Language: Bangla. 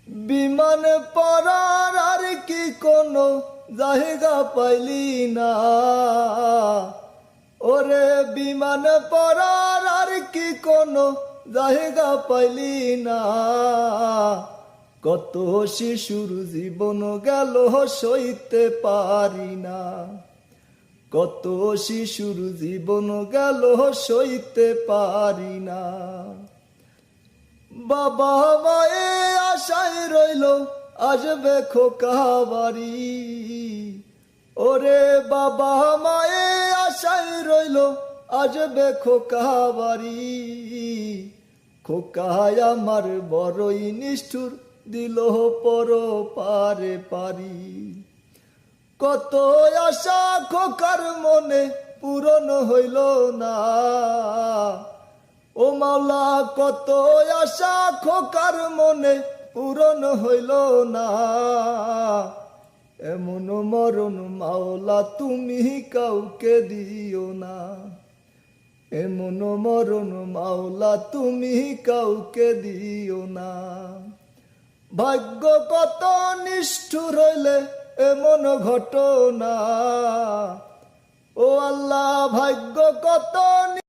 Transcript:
বিমান পড়ার আর কি কোনো জায়গা পাইলি না, ওরে বিমান পড়ার আর কি কোনো জায়গা পাইলি না। কত শিশুর জীবন গেল সইতে পারি না, কত শিশুর জীবন গেল সইতে পারি না। বাবা মায়ে আশায় রইল আসবে খোকা বাড়ি, ওরে বাবা মায়ে আশায় রইল আসবে খোকা বাড়ি। খোকায় আমার বড়ই নিষ্ঠুর দিল পর পারে পারি। কত আশা খোকার মনে পূরণ হইল না, ও মাওলা কত আশা খোকার মনে পূরণ হইল না। এমন মরণ মাওলা তুমি কাউকে দিও না, এমন মরণ মাওলা তুমি কাউকে দিও না। ভাগ্য কত নিষ্ঠুর হইলে এমন ঘটনা, ও আল্লাহ ভাগ্য কত